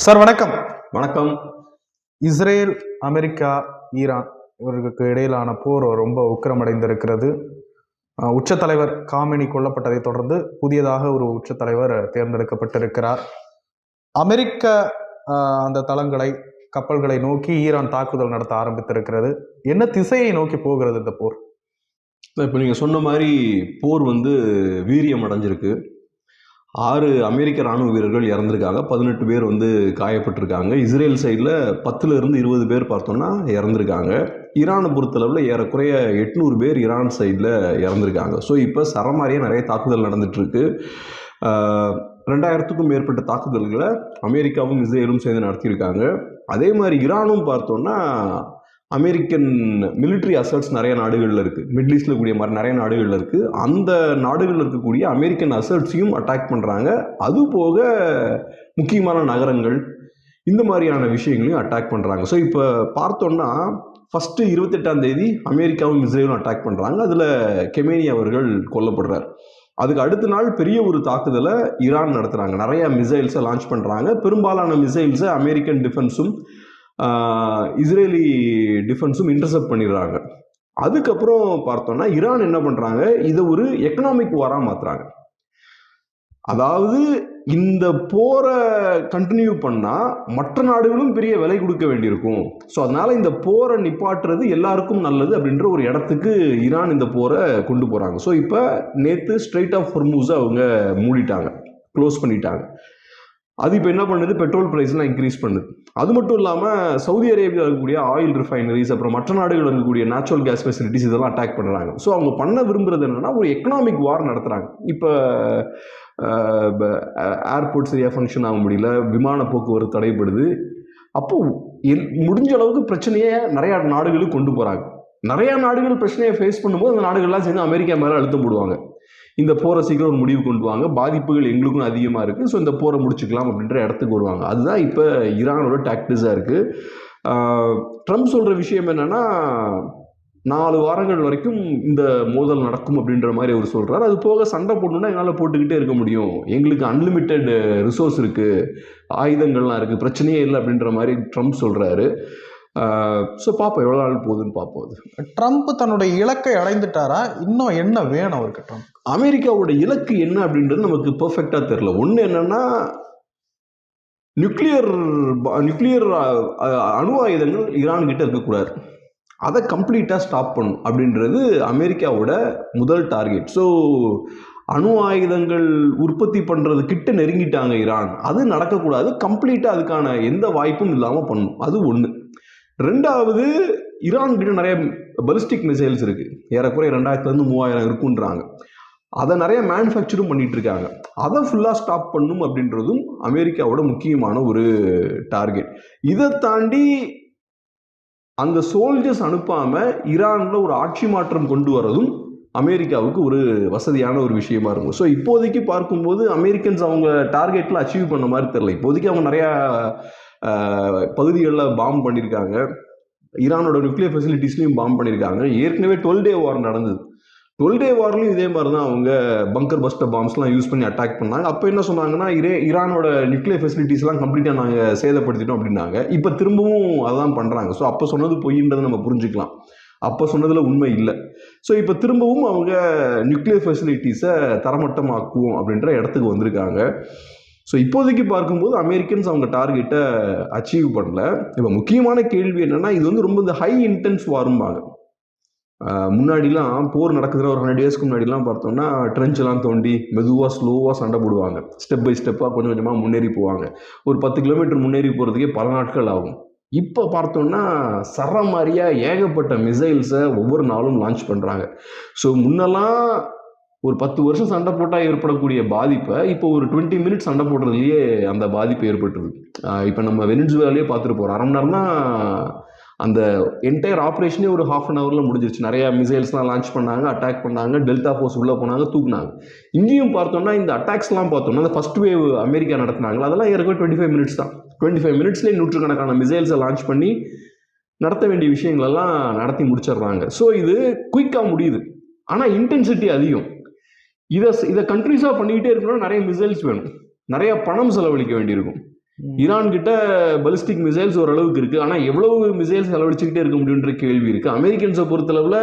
Sir வணக்கம். வணக்கம். Israel, America, Iran இவர்களுக்கு இடையிலான போர் ரொம்ப உக்கிரமடைந்திருக்கிறது. உச்ச தலைவர் காமெனி கொல்லப்பட்டதை தொடர்ந்து புதியதாக ஒரு உச்ச தலைவர் தேர்ந்தெடுக்கப்பட்டிருக்கிறார். அமெரிக்க அந்த தளங்களை, கப்பல்களை நோக்கி ஈரான் தாக்குதல் நடத்த ஆரம்பித்திருக்கிறது. என்ன திசையை நோக்கி போகிறது இந்த போர்? இப்போ நீங்கள் சொன்ன மாதிரி போர் வீரியம் அடைஞ்சிருக்கு. 6 அமெரிக்க ராணுவ வீரர்கள் இறந்துருக்காங்க, 18 பேர் காயப்பட்டிருக்காங்க. இஸ்ரேல் சைடில் 10லிருந்து 20 பேர் பார்த்தோம்னா இறந்துருக்காங்க. ஈரானை பொறுத்தளவில் ஏறக்குறைய 800 பேர் ஈரான் சைடில் இறந்துருக்காங்க. ஸோ இப்போ சரமாரியாக நிறைய தாக்குதல் நடந்துகிட்ருக்கு. 2000க்கும் மேற்பட்ட தாக்குதல்களை அமெரிக்காவும் இஸ்ரேலும் சேர்ந்து நடத்தியிருக்காங்க. அதே மாதிரி ஈரானும் பார்த்தோன்னா அமெரிக்கன் மிலிட்ரி அசட்ஸ் நிறைய நாடுகளில் இருக்குது. மிடில் ஈஸ்டில் கூடிய மாதிரி நிறைய நாடுகளில் இருக்குது. அந்த நாடுகளில் இருக்கக்கூடிய அமெரிக்கன் அசட்ஸையும் அட்டாக் பண்ணுறாங்க. அது போக முக்கியமான நகரங்கள், இந்த மாதிரியான விஷயங்களையும் அட்டாக் பண்ணுறாங்க. ஸோ இப்போ பார்த்தோன்னா ஃபஸ்ட்டு 28ஆம் தேதி அமெரிக்காவும் இஸ்ரேலும் அட்டாக் பண்ணுறாங்க. அதில் கெமேனி அவர்கள் கொல்லப்படுறார். அதுக்கு அடுத்த நாள் பெரிய ஒரு தாக்குதலை ஈரான் நடத்துகிறாங்க. நிறைய மிசைல்ஸை லான்ச் பண்ணுறாங்க. பெரும்பாலான மிசைல்ஸை அமெரிக்கன் டிஃபென்ஸும் இஸ்ரேலி டிஃபென்ஸும் இன்டர்செப்ட் பண்ணிடுறாங்க. அதுக்கப்புறம் பார்த்தோன்னா ஈரான் என்ன பண்ணுறாங்க, இதை ஒரு எக்கனாமிக் வாராக மாற்றுறாங்க. அதாவது இந்த போரை கண்டினியூ பண்ணால் மற்ற நாடுகளும் பெரிய விலை கொடுக்க வேண்டியிருக்கும். ஸோ அதனால் இந்த போரை நிப்பாட்டுறது எல்லாருக்கும் நல்லது அப்படின்ற ஒரு இடத்துக்கு ஈரான் இந்த போரை கொண்டு போகிறாங்க. ஸோ இப்போ நேற்று ஸ்ட்ரெயிட் ஆஃப் ஹொர்மூஸை அவங்க மூடிட்டாங்க, க்ளோஸ் பண்ணிட்டாங்க. அது இப்போ என்ன பண்ணுது, பெட்ரோல் ப்ரைஸ்லாம் இன்க்ரீஸ் பண்ணுது. அது மட்டும் இல்லாமல் சவுதி அரேபியாவில் இருக்கக்கூடிய ஆயில் ரிஃபைனரிஸ், அப்புறம் மற்ற நாடுகளில் இருக்கக்கூடிய நேச்சுரல் கேஸ் ஃபெசிலிட்டிஸ் இதெல்லாம் அட்டாக் பண்ணுறாங்க. ஸோ அவங்க பண்ண விரும்புகிறது என்னென்னா ஒரு எக்கனாமிக் வார் நடத்துகிறாங்க. இப்போ ஏர்போர்ட் சரியாக ஃபங்க்ஷன் ஆக முடியல, விமான போக்குவரத்து தடைப்படுது. அப்போது முடிஞ்ச அளவுக்கு பிரச்சனையை நிறையா நாடுகளுக்கு கொண்டு போகிறாங்க. நிறையா நாடுகள் பிரச்சனையை ஃபேஸ் பண்ணும்போது அந்த நாடுகள்லாம் சேர்ந்து அமெரிக்கா மேலே அழுத்தம் போடுவாங்க. இந்த போரை சீக்கிரம் ஒரு முடிவு கொண்டு வாங்க, பாதிப்புகள் எங்களுக்கும் அதிகமாக இருக்குது, ஸோ இந்த போரை முடிச்சுக்கலாம் அப்படின்ற இடத்துக்கு வருவாங்க. அதுதான் இப்போ ஈரானோட டாக்டிஸாக இருக்குது. ட்ரம்ப் சொல்கிற விஷயம் என்னென்னா 4 வாரங்கள் வரைக்கும் இந்த மோதல் நடக்கும் அப்படின்ற மாதிரி அவர் சொல்கிறார். அது போக சண்டை போடணுன்னா என்னால் போட்டுக்கிட்டே இருக்க முடியும், எங்களுக்கு அன்லிமிட்டெட் ரிசோர்ஸ் இருக்குது, ஆயுதங்கள்லாம் இருக்குது, பிரச்சனையே இல்லை அப்படின்ற மாதிரி ட்ரம்ப் சொல்கிறாரு. ஸோ பார்ப்போம் எவ்வளோ நாள் போகுதுன்னு பார்ப்போம். அது ட்ரம்ப் தன்னுடைய இலக்கை அடைந்துட்டாரா? இன்னும் என்ன வேணும் அவருக்கு? ட்ரம்ப் அமெரிக்காவோட இலக்கு என்ன அப்படின்றது நமக்கு பெர்ஃபெக்டாக தெரியல. ஒன்று என்னன்னா, நியூக்ளியர் அணு ஆயுதங்கள் ஈரான் கிட்ட இருக்கக்கூடாது, அதை கம்ப்ளீட்டாக ஸ்டாப் பண்ணும் அப்படின்றது அமெரிக்காவோட முதல் டார்கெட். ஸோ அணு ஆயுதங்கள் உற்பத்தி பண்ணுறது கிட்ட நெருங்கிட்டாங்க ஈரான், அது நடக்கக்கூடாது, கம்ப்ளீட்டாக அதுக்கான எந்த வாய்ப்பும் இல்லாமல் பண்ணும். அது ஒன்று. ரெண்டாவது, ஈரான் கிட்ட நிறைய பலிஸ்டிக் மிசைல்ஸ் இருக்குது, ஏறக்குறைய 2000 3000 இருக்குன்றாங்க. அதை நிறைய மேனுஃபேக்சரும் பண்ணிட்டு இருக்காங்க. அதை ஃபுல்லாக ஸ்டாப் பண்ணும் அப்படின்றதும் அமெரிக்காவோட முக்கியமான ஒரு டார்கெட். இதை தாண்டி அந்த சோல்ஜர்ஸ் அனுப்பாமல் ஈரானில் ஒரு ஆட்சி மாற்றம் கொண்டு வரதும் அமெரிக்காவுக்கு ஒரு வசதியான ஒரு விஷயமா இருக்கும். ஸோ இப்போதைக்கு பார்க்கும்போது அமெரிக்கன்ஸ் அவங்க டார்கெட்டில் அச்சீவ் பண்ண மாதிரி தெரியல. இப்போதைக்கு அவங்க நிறையா பகுதிகளில் பாம்பு பண்ணியிருக்காங்க, ஈரானோட நியூக்ளியர் ஃபெசிலிட்டிஸ்லையும் பாம்பு பண்ணியிருக்காங்க. ஏற்கனவே 12 டே வார் நடந்தது. 12 டே வார்லையும் இதே மாதிரி தான் அவங்க பங்கர் பஸ்டர் பாம்ஸ்லாம் யூஸ் பண்ணி அட்டாக் பண்ணாங்க. அப்போ என்ன சொன்னாங்கன்னா, ஈரானோட நியூக்ளியர் ஃபெசிலிட்டிஸ்லாம் கம்ப்ளீட்டாக நாங்கள் சேதப்படுத்திட்டோம் அப்படின்னாங்க. இப்போ திரும்பவும் அதான் பண்ணுறாங்க. ஸோ அப்போ சொன்னது பொய்ன்றதை நம்ம புரிஞ்சுக்கலாம், அப்போ சொன்னதில் உண்மை இல்லை. ஸோ இப்போ திரும்பவும் அவங்க நியூக்ளியர் ஃபெசிலிட்டிஸை தரமட்டமாக்குவோம் அப்படின்ற இடத்துக்கு வந்திருக்காங்க. ஸோ இப்போதைக்கு பார்க்கும்போது அமெரிக்கன்ஸ் அவங்க டார்கெட்டை அச்சீவ் பண்ணல. இப்போ முக்கியமான கேள்வி என்னென்னா, இது ரொம்ப இந்த ஹை இன்டென்ஸ் வாரும்பாங்க. முன்னாடிலாம் போர் நடக்குதுன்னா ஒரு 100 இயர்ஸ்க்கு முன்னாடிலாம் பார்த்தோம்னா ட்ரெஞ்செல்லாம் தோண்டி மெதுவாக ஸ்லோவாக சண்டை போடுவாங்க, ஸ்டெப் பை ஸ்டெப்பாக கொஞ்சம் கொஞ்சமாக முன்னேறி போவாங்க. ஒரு 10 கிலோமீட்டர் முன்னேறி போகிறதுக்கே பல நாட்கள் ஆகும். இப்போ பார்த்தோம்னா சரமாரியாக ஏகப்பட்ட மிசைல்ஸை ஒவ்வொரு நாளும் லான்ச் பண்ணுறாங்க. ஸோ முன்னெல்லாம் ஒரு 10 வருஷம் சண்டை போட்டால் ஏற்படக்கூடிய பாதிப்பை இப்போ ஒரு 20 மினிட்ஸ் சண்டை போடுறதுலேயே அந்த பாதிப்பு ஏற்பட்டுருது. இப்போ நம்ம வெனிசுவேலாலேயே பார்த்துட்டு போகிறோம், 1/2 மணி நேரம் தான் அந்த என்டையர் ஆப்ரேஷனே ஒரு 1/2 ஹவரில் முடிஞ்சிருச்சு. நிறையா மிசைல்ஸ்லாம் லான்ச் பண்ணாங்க, அட்டாக் பண்ணாங்க, டெல்டா ஃபோர்ஸ் உள்ளே போனாங்க, தூக்குனாங்க. இங்கேயும் பார்த்தோம்னா இந்த அட்டாக்ஸ்லாம் பார்த்தோம்னா அந்த ஃபர்ஸ்ட் வேவ் அமெரிக்கா நடத்தினாங்களா, அதெல்லாம் ஏற்கனவே 25 மினிட்ஸ் தான். 25 மினிட்ஸ்லேயே நூற்றுக்கணக்கான மிசைல்ஸை லான்ச் பண்ணி நடத்த வேண்டிய விஷயங்களெல்லாம் நடத்தி முடிச்சிடுறாங்க. ஸோ இது குயிக்காக முடியுது, ஆனால் இன்டென்சிட்டி அதிகம். இதை கண்ட்ரிஸாக பண்ணிக்கிட்டே இருக்கணும்னா நிறைய மிசைல்ஸ் வேணும், நிறைய பணம் செலவழிக்க வேண்டியிருக்கும். ஈரான் கிட்ட பலிஸ்டிக் மிசைல்ஸ் ஓரளவுக்கு இருக்கு. ஆனா எவ்வளவு மிசைல்ஸ் செலவழிச்சுக்கிட்டே இருக்க முடியுன்ற கேள்வி இருக்கு. அமெரிக்கன்ஸை பொறுத்தளவுல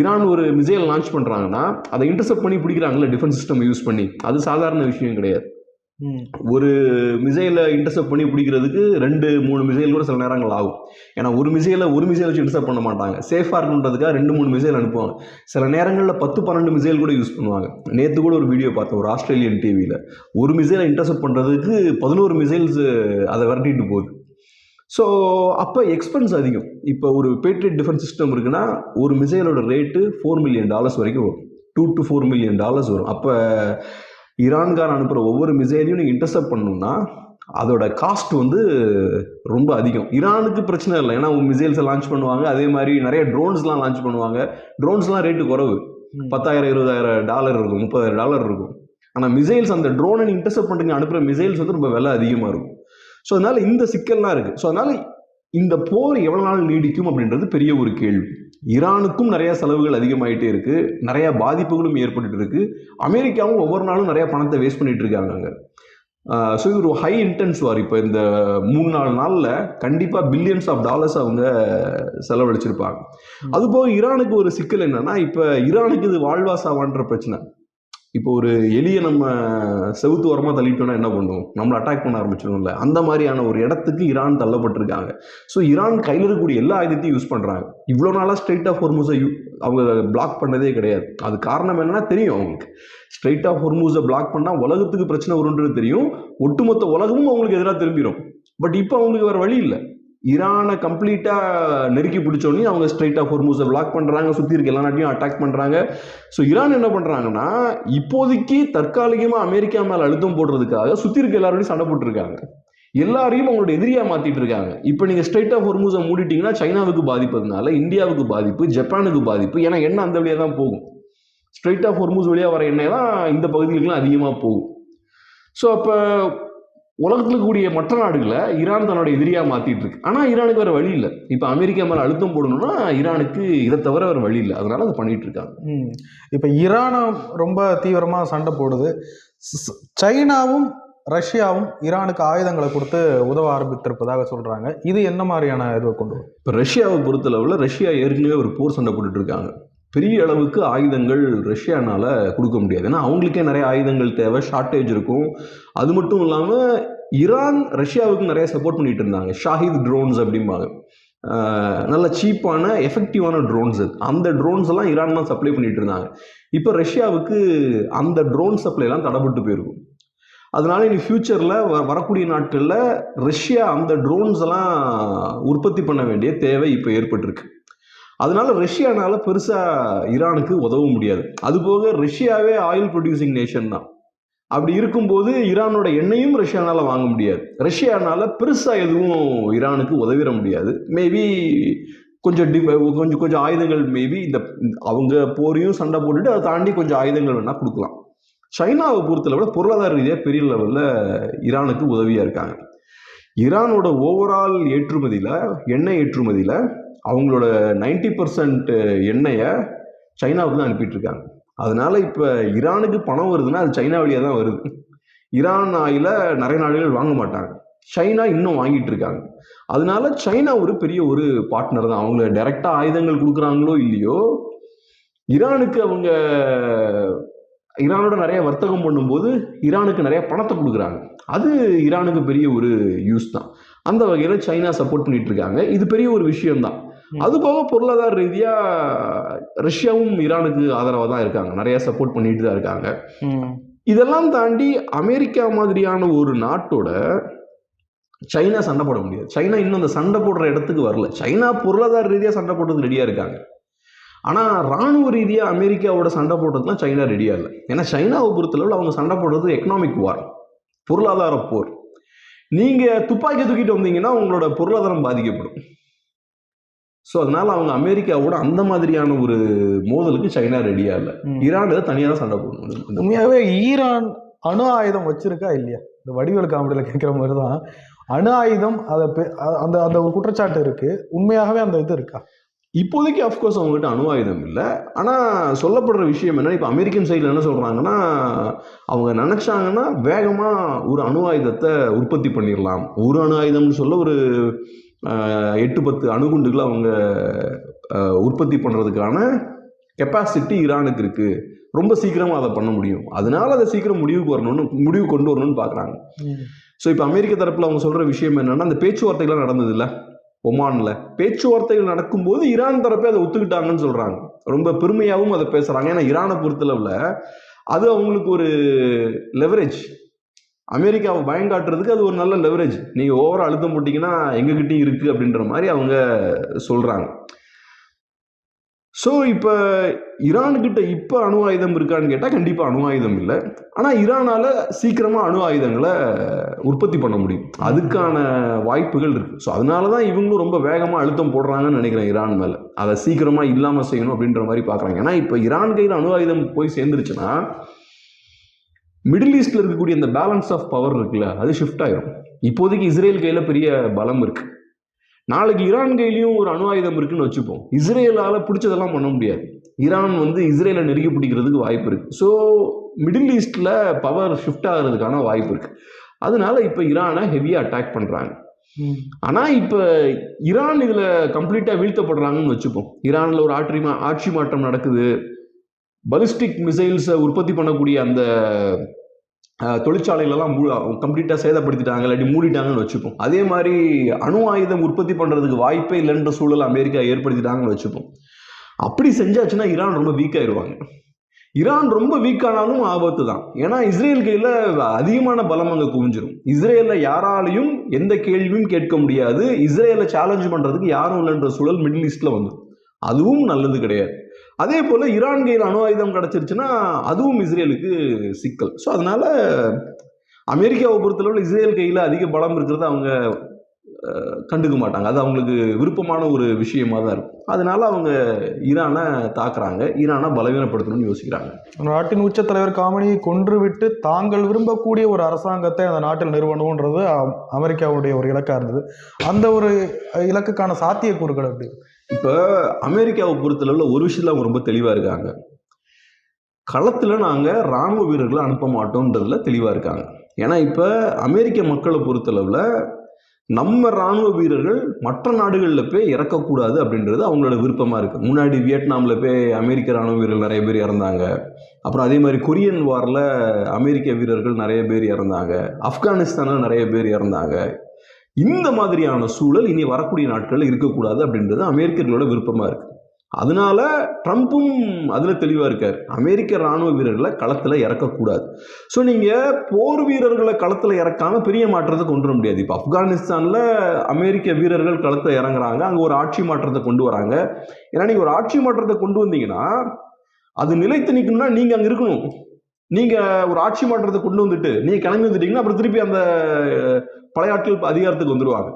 ஈரான் ஒரு மிசைல் லான்ச் பண்றாங்கன்னா அதை இன்டர்செப்ட் பண்ணி பிடிக்கிறாங்கல்ல டிஃபென்ஸ் சிஸ்டம் யூஸ் பண்ணி, அது சாதாரண விஷயம் கிடையாது. ஒரு மிசைலை இன்டர்செப்ட் பண்ணி பிடிக்கிறதுக்கு 2-3 மிசைல் கூட சில நேரங்கள் ஆகும். ஏன்னா ஒரு மிசைலை வச்சு இன்டர்செப்ட் பண்ண மாட்டாங்க, சேஃபாக இருக்குன்றதுக்காக 2-3 மிசைல் அனுப்புவாங்க. சில நேரங்களில் 10-12 மிசைல் கூட யூஸ் பண்ணுவாங்க. நேற்று கூட ஒரு வீடியோ பார்த்தேன் ஒரு ஆஸ்திரேலியன் டிவியில், ஒரு மிசைலை இன்டர்செப்ட் பண்ணுறதுக்கு 11 மிசைல்ஸ் அதை விரட்டிட்டு போகுது. ஸோ அப்போ எக்ஸ்பென்ஸ் அதிகம். இப்போ ஒரு பேட்ரியட் டிஃபென்ஸ் சிஸ்டம் இருக்குன்னா ஒரு மிசைலோட ரேட்டு $4 மில்லியன் வரைக்கும் வரும், $2 to $4 மில்லியன் வரும். அப்போ ஈரான்காரன் அனுப்புகிற ஒவ்வொரு மிசைலையும் நீங்கள் இன்டர்செப்ட் பண்ணணும்னா அதோட காஸ்ட் வந்து ரொம்ப அதிகம். ஈரானுக்கு பிரச்சனை இல்லை, ஏன்னா மிசைல்ஸை லான்ச் பண்ணுவாங்க. அதே மாதிரி நிறைய ட்ரோன்ஸ்லாம் லான்ச் பண்ணுவாங்க. ட்ரோன்ஸ்லாம் ரேட்டு குறவு, $10,000-$20,000 இருக்கும், $30,000 இருக்கும். ஆனால் மிசைல்ஸ், அந்த ட்ரோனை இன்டர்செப்ட் பண்ணுறீங்க அனுப்புகிற மிசைல்ஸ் வந்து ரொம்ப விலை அதிகமாக இருக்கும். ஸோ அதனால இந்த சிக்கல்லாம் இருக்குது. ஸோ அதனால இந்த போர் எவ்வளோ நாள் நீடிக்கும் அப்படின்றது பெரிய ஒரு கேள்வி. ஈரானுக்கும் நிறைய செலவுகள் அதிகமாயிட்டே இருக்கு, நிறைய பாதிப்புகளும் ஏற்பட்டு இருக்கு. அமெரிக்காவும் ஒவ்வொரு நாளும் நிறைய பணத்தை வேஸ்ட் பண்ணிட்டு இருக்காங்க அங்கே. ஸோ இது ஒரு ஹை இன்டென்ஸ் வார். இப்போ இந்த 3-4 நாளில் கண்டிப்பாக பில்லியன்ஸ் ஆஃப் டாலர்ஸ் அவங்க செலவழிச்சிருப்பாங்க. அதுபோக ஈரானுக்கு ஒரு சிக்கல் என்னன்னா, இப்போ ஈரானுக்கு இது வாழ்வா சாவான்ற பிரச்சனை. இப்போ ஒரு எலியை நம்ம செவுத்து ஓரமாக தள்ளிட்டோம்னா என்ன பண்ணுவோம், நம்மளை அட்டாக் பண்ண ஆரம்பிச்சிடும்ல, அந்த மாதிரியான ஒரு இடத்துக்கு ஈரான் தள்ளப்பட்டிருக்காங்க. ஸோ ஈரான் கையில் இருக்கக்கூடிய எல்லா ஆயுதத்தையும் யூஸ் பண்ணுறாங்க. இவ்வளோ நாளாக ஸ்ட்ரெயிட் ஆஃப் ஹொர்முஸை அவங்க பிளாக் பண்ணதே கிடையாது. அது காரணம் என்னன்னா தெரியும் அவங்களுக்கு, ஸ்ட்ரெயிட் ஆஃப் ஹொர்முஸை பிளாக் பண்ணால் உலகத்துக்கு பிரச்சனை வரும்ன்றது தெரியும், ஒட்டுமொத்த உலகமும் அவங்களுக்கு எதிராக திரும்பிடும். பட் இப்போ அவங்களுக்கு வேறு வழி இல்லை. ஈரானை கம்ப்ளீட்டாக நெருக்கி பிடிச்சோன்னே அவங்க ஸ்ட்ரெயிட் ஆஃப் ஹொர்முஸை பிளாக் பண்ணுறாங்க, சுற்றி இருக்க எல்லா நாட்டையும் அட்டாக் பண்ணுறாங்க. ஸோ ஈரான் என்ன பண்ணுறாங்கன்னா, இப்போதைக்கு தற்காலிகமாக அமெரிக்கா மேலே அழுத்தம் போடுறதுக்காக சுற்றி இருக்க எல்லாரோடையும் சண்டை போட்டுருக்காங்க, எல்லாரையும் அவங்களோட எதிரியாக மாற்றிட்டு இருக்காங்க. இப்போ நீங்கள் ஸ்ட்ரெயிட் ஆஃப் ஹொர்முஸை மூடிட்டீங்கன்னா சைனாவுக்கு பாதிப்பதுனால இந்தியாவுக்கு பாதிப்பு, ஜப்பானுக்கு பாதிப்பு. ஏன்னா எண்ணெய் அந்த வழியாக தான் போகும், ஸ்ட்ரெயிட் ஆஃப் ஹொர்முஸ் வழியாக வர எண்ணெய் தான் இந்த பகுதிகளுக்குலாம் அதிகமாக போகும். ஸோ அப்போ உலகத்தில் கூடிய மற்ற நாடுகளை ஈரான் தன்னோட எதிரியாக மாற்றிட்டு இருக்கு. ஆனால் ஈரானுக்கு வேறு வழி இல்லை. இப்போ அமெரிக்கா மேலே அழுத்தம் போடணும்னா ஈரானுக்கு இதை தவிர வேறு வழி இல்லை, அதனால அதை பண்ணிட்டு இருக்காங்க. இப்போ ஈரானை ரொம்ப தீவிரமாக சண்டை போடுது. சைனாவும் ரஷ்யாவும் ஈரானுக்கு ஆயுதங்களை கொடுத்து உதவ ஆரம்பித்திருப்பதாக சொல்கிறாங்க. இது என்ன மாதிரியான இதுவை கொண்டு வரும்? இப்போ ரஷ்யாவை பொறுத்தளவில் ரஷ்யா ஏற்கனவே ஒரு போர் சண்டை போட்டுட்டு இருக்காங்க. பெரிய அளவுக்கு ஆயுதங்கள் ரஷ்யானால கொடுக்க முடியாது, ஏன்னா அவங்களுக்கே நிறைய ஆயுதங்கள் தேவை, ஷார்ட்டேஜ் இருக்கும். அது மட்டும் இல்லாமல் ஈரான் ரஷ்யாவுக்கு நிறைய சப்போர்ட் பண்ணிட்டு இருந்தாங்க. ஷாஹித் ட்ரோன்ஸ் அப்படிம்பாங்க, நல்ல சீப்பான எஃபெக்டிவான ட்ரோன்ஸ். அந்த ட்ரோன்ஸ் எல்லாம் ஈரான் தான் சப்ளை பண்ணிட்டு இருந்தாங்க. இப்போ ரஷ்யாவுக்கு அந்த ட்ரோன் சப்ளைலாம் தடைப்பட்டு போயிருக்கும். அதனால இனி ஃபியூச்சரில் வரக்கூடிய நாட்களில் ரஷ்யா அந்த ட்ரோன்ஸ் எல்லாம் உற்பத்தி பண்ண வேண்டிய தேவை இப்போ ஏற்பட்டிருக்கு. அதனால ரஷ்யானால பெருசாக ஈரானுக்கு உதவ முடியாது. அதுபோக ரஷ்யாவே ஆயில் ப்ரொடியூசிங் நேஷன் தான். அப்படி இருக்கும்போது ஈரானோட எண்ணெயும் ரஷ்யானால வாங்க முடியாது. ரஷ்யானால பெருசாக எதுவும் ஈரானுக்கு உதவிட முடியாது. மேபி கொஞ்சம் ஆயுதங்கள், மேபி இந்த அவங்க போரையும் சண்டை போட்டுட்டு அதை தாண்டி கொஞ்சம் ஆயுதங்கள் வேணால் கொடுக்கலாம். சைனாவை பொறுத்தளவில் பொருளாதார ரீதியாக பெரிய லெவலில் ஈரானுக்கு உதவியாக இருக்காங்க. ஈரானோட ஓவரால் ஏற்றுமதியில், எண்ணெய் ஏற்றுமதியில் அவங்களோட 90% எண்ணெயை சைனாவுக்கு தான் அனுப்பிட்டு இருக்காங்க. அதனால இப்போ ஈரானுக்கு பணம் வருதுன்னா அது சைனா வழியாக தான் வருது. ஈரான் ஆயில நிறைய நாடுகள் வாங்க மாட்டாங்க, சைனா இன்னும் வாங்கிட்டு இருக்காங்க. அதனால சைனா ஒரு பெரிய ஒரு பார்ட்னர் தான். அவங்க டைரக்டா ஆயுதங்கள் கொடுக்குறாங்களோ இல்லையோ, ஈரானுக்கு அவங்க ஈரானோட நிறைய வர்த்தகம் பண்ணும்போது ஈரானுக்கு நிறைய பணத்தை கொடுக்குறாங்க. அது ஈரானுக்கு பெரிய ஒரு யூஸ் தான். அந்த வகையில் சைனா சப்போர்ட் பண்ணிட்டு இருக்காங்க. இது பெரிய ஒரு விஷயம்தான். அது போக பொருளாதார ரீதியா ரஷ்யாவும் ஈரானுக்கு ஆதரவாக தான் இருக்காங்க, நிறைய சப்போர்ட் பண்ணிட்டு தான் இருக்காங்க. இதெல்லாம் தாண்டி அமெரிக்கா மாதிரியான ஒரு நாட்டோட சைனா சண்டை போட முடியாது. சைனா இன்னும் அந்த சண்டை போடுற இடத்துக்கு வரல. சைனா பொருளாதார ரீதியாக சண்டை போடுறதுக்கு ரெடியா இருக்காங்க. ஆனால் ராணுவ ரீதியாக அமெரிக்காவோட சண்டை போடுறதுலாம் சைனா ரெடியா இல்லை. ஏன்னா சைனாவை பொறுத்தளவில் அவங்க சண்டை போடுறது எக்கனாமிக் வார், பொருளாதார போர். நீங்க துப்பாக்கி தூக்கிட்டு வந்தீங்கன்னா உங்களோட பொருளாதாரம் பாதிக்கப்படும். ஸோ அதனால அவங்க அமெரிக்காவோட அந்த மாதிரியான ஒரு மோதலுக்கு சைனா ரெடியா இல்லை. ஈரான் தனியாக தான் சண்டை போடணும். உண்மையாகவே ஈரான் அணு ஆயுதம் வச்சிருக்கா இல்லையா? இந்த வடிவேல் காமெடியில் கேட்குற மாதிரி தான், அணு ஆயுதம் அதை அந்த அந்த ஒரு குற்றச்சாட்டு இருக்கு. உண்மையாகவே அந்த இது இருக்கா? இப்போதைக்கு அஃப்கோர்ஸ் அவங்ககிட்ட அணு ஆயுதம் இல்லை. ஆனால் சொல்லப்படுற விஷயம் என்ன, இப்போ அமெரிக்கன் சைடில் என்ன சொல்கிறாங்கன்னா, அவங்க நினச்சாங்கன்னா வேகமாக ஒரு அணு ஆயுதத்தை உற்பத்தி பண்ணிடலாம். ஒரு அணு ஆயுதம்னு சொல்ல ஒரு 8-10 அணுகுண்டுகளை அவங்க உற்பத்தி பண்ணுறதுக்கான கெப்பாசிட்டி ஈரானுக்கு இருக்குது. ரொம்ப சீக்கிரமாக அதை பண்ண முடியும். அதனால அதை சீக்கிரம் முடிவு கொண்டு வரணும்னு பார்க்குறாங்க. ஸோ இப்போ அமெரிக்க தரப்பில் அவங்க சொல்கிற விஷயம் என்னென்னா, அந்த பேச்சுவார்த்தைகள்லாம் நடந்தது இல்லை ஒமானில், பேச்சுவார்த்தைகள் நடக்கும்போது ஈரான் தரப்பே அதை ஒத்துக்கிட்டாங்கன்னு சொல்கிறாங்க. ரொம்ப பெருமையாகவும் அதை பேசுகிறாங்க. ஏன்னா ஈரானை பொறுத்தளவில் அது அவங்களுக்கு ஒரு லெவரேஜ். அமெரிக்காவை பயங்காட்டுறதுக்கு அது ஒரு நல்ல லெவரேஜ். நீங்கள் ஓவராக அழுத்தம் போட்டிங்கன்னா எங்ககிட்டயும் இருக்குது அப்படின்ற மாதிரி அவங்க சொல்கிறாங்க. ஸோ இப்போ ஈரான்கிட்ட இப்போ அணு ஆயுதம் இருக்கான்னு கேட்டால் கண்டிப்பாக அணு ஆயுதம் இல்லை. ஆனால் ஈரானால் சீக்கிரமாக அணு ஆயுதங்களை உற்பத்தி பண்ண முடியும். அதுக்கான வாய்ப்புகள் இருக்குது. ஸோ அதனால தான் இவங்களும் ரொம்ப வேகமாக அழுத்தம் போடுறாங்கன்னு நினைக்கிறேன் ஈரான் மேலே. அதை சீக்கிரமாக இல்லாமல் செய்யணும் அப்படின்ற மாதிரி பார்க்குறாங்க. ஏன்னா இப்போ ஈரான் கையில் அணு ஆயுதம் போய் சேர்ந்துருச்சுன்னா மிடில் ஈஸ்டில் இருக்கக்கூடிய இந்த பேலன்ஸ் ஆஃப் பவர் இருக்குல்ல, அது ஷிஃப்ட் ஆயிரும். இப்போதைக்கு இஸ்ரேல் கையில் பெரிய பலம் இருக்குது. நாளைக்கு ஈரான் கையிலையும் ஒரு அணு ஆயுதம் இருக்குன்னு வச்சுப்போம். இஸ்ரேலால் பிடிச்சதெல்லாம் பண்ண முடியாது. ஈரான் நெருங்கி பிடிக்கிறதுக்கு வாய்ப்பு இருக்குது. ஸோ மிடில் ஈஸ்டில் பவர் ஷிஃப்ட் ஆகிறதுக்கான வாய்ப்பு இருக்குது. அதனால இப்போ ஈரானை ஹெவியாக அட்டாக் பண்ணுறாங்க. ஆனால் இப்போ ஈரான் இதில் கம்ப்ளீட்டாக வீழ்த்தப்படுறாங்கன்னு வச்சுப்போம். ஈரானில் ஒரு ஆட்சி மாற்றம் நடக்குது. பலிஸ்டிக் மிசைல்ஸை உற்பத்தி பண்ணக்கூடிய அந்த தொழிற்சாலைகளெல்லாம் கம்ப்ளீட்டாக சேதப்படுத்திட்டாங்க, இல்லாட்டி மூடிட்டாங்கன்னு வச்சுப்போம். அதே மாதிரி அணு ஆயுதம் உற்பத்தி பண்ணுறதுக்கு வாய்ப்பே இல்லைன்ற சூழல் அமெரிக்கா ஏற்படுத்திட்டாங்கன்னு வச்சுப்போம். அப்படி செஞ்சாச்சுன்னா ஈரான் ரொம்ப வீக் ஆயிடுவாங்க. ஈரான் ரொம்ப வீக்கானாலும் ஆபத்து தான். ஏன்னா இஸ்ரேல் கையில் அதிகமான பலம் அங்கே குவிஞ்சிடும். இஸ்ரேலில் யாராலையும் எந்த கேள்வியும் கேட்க முடியாது. இஸ்ரேலை சேலஞ்ச் பண்ணுறதுக்கு யாரும் இல்லைன்ற சூழல் மிடில் ஈஸ்டில் வந்துடும். அதுவும் நல்லது கிடையாது. அதே போல் ஈரான் கையில் அணு ஆயுதம் கிடச்சிருச்சுன்னா அதுவும் இஸ்ரேலுக்கு சிக்கல். ஸோ அதனால் அமெரிக்காவை பொறுத்தளவில் இஸ்ரேல் கையில் அதிக பலம் இருக்கிறத அவங்க கண்டுக்க மாட்டாங்க. அது அவங்களுக்கு விருப்பமான ஒரு விஷயமா தான் இருக்கும். அதனால அவங்க ஈரானை தாக்குறாங்க, ஈரானை பலவீனப்படுத்தணும்னு யோசிக்கிறாங்க. நாட்டின் உச்ச தலைவர் காமனியை கொன்றுவிட்டு தாங்கள் விரும்பக்கூடிய ஒரு அரசாங்கத்தை அந்த நாட்டில் நிறுவனம்ன்றது அமெரிக்காவுடைய ஒரு இலக்காக இருந்தது. அந்த ஒரு இலக்குக்கான சாத்தியக்கூறுகள் எப்படி? இப்போ அமெரிக்காவை பொறுத்தளவில் ஒரு விஷயத்தில் அவங்க ரொம்ப தெளிவாக இருக்காங்க. களத்தில் நாங்கள் இராணுவ வீரர்களை அனுப்ப மாட்டோன்றதுல தெளிவாக இருக்காங்க. ஏன்னா இப்போ அமெரிக்க மக்களை பொறுத்தளவில் நம்ம இராணுவ வீரர்கள் மற்ற நாடுகளில் போய் இறக்கக்கூடாது அப்படின்றது அவங்களோட விருப்பமாக இருக்குது. முன்னாடி வியட்நாமில் போய் அமெரிக்க இராணுவ வீரர்கள் நிறைய பேர் இறந்தாங்க. அப்புறம் அதே மாதிரி கொரியன் வாரில் அமெரிக்க வீரர்கள் நிறைய பேர் இறந்தாங்க. ஆப்கானிஸ்தானில் நிறைய பேர் இறந்தாங்க. இந்த மாதிரியான சூழல் இனி வரக்கூடிய நாட்களில் இருக்கக்கூடாது அப்படின்றது அமெரிக்கர்களோட விருப்பமாக இருக்குது. அதனால ட்ரம்ப்பும் அதில் தெளிவாக இருக்கார். அமெரிக்க இராணுவ வீரர்களை களத்தில் இறக்கக்கூடாது. ஸோ நீங்கள் போர் வீரர்களை களத்தில் இறக்காமல் பெரிய மாற்றத்தை கொண்டு வர முடியாது. இப்போ ஆப்கானிஸ்தானில் அமெரிக்க வீரர்கள் களத்தில் இறங்குறாங்க, அங்கே ஒரு ஆட்சி மாற்றத்தை கொண்டு வராங்க. ஏன்னா நீங்கள் ஒரு ஆட்சி மாற்றத்தை கொண்டு வந்தீங்கன்னா அது நிலைத்து நிற்கணும்னா நீங்கள் அங்கே இருக்கணும். நீங்கள் ஒரு ஆட்சி மாற்றத்தை கொண்டு வந்துட்டு நீங்கள் கிளம்பி வந்துட்டீங்கன்னா அப்புறம் திருப்பி அந்த பழைய ஆட்கள் அதிகாரத்துக்கு வந்துடுவாங்க.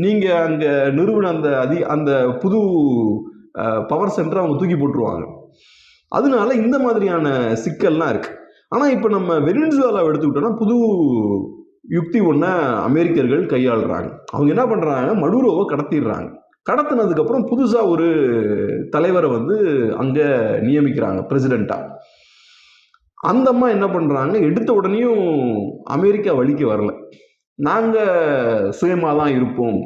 நீங்கள் அங்கே நிறுவன அந்த புது பவர் சென்டரை அவங்க தூக்கி போட்டுருவாங்க. அதனால இந்த மாதிரியான சிக்கல்லாம் இருக்குது. ஆனால் இப்போ நம்ம வெனிசுவேலாவை எடுத்துக்கிட்டோம்னா புது யுக்தி ஒன்றை அமெரிக்கர்கள் கையாளுறாங்க. அவங்க என்ன பண்ணுறாங்க, மடுரோவை கடத்திடுறாங்க. கடத்தினதுக்கப்புறம் புதுசாக ஒரு தலைவரை அங்கே நியமிக்கிறாங்க பிரசிடெண்ட்டாக. அந்த அம்மா என்ன பண்ணுறாங்க, எடுத்த உடனேயும் அமெரிக்கா வழிக்கு வரல. நாங்கள் சுயமாக தான் இருப்போம்,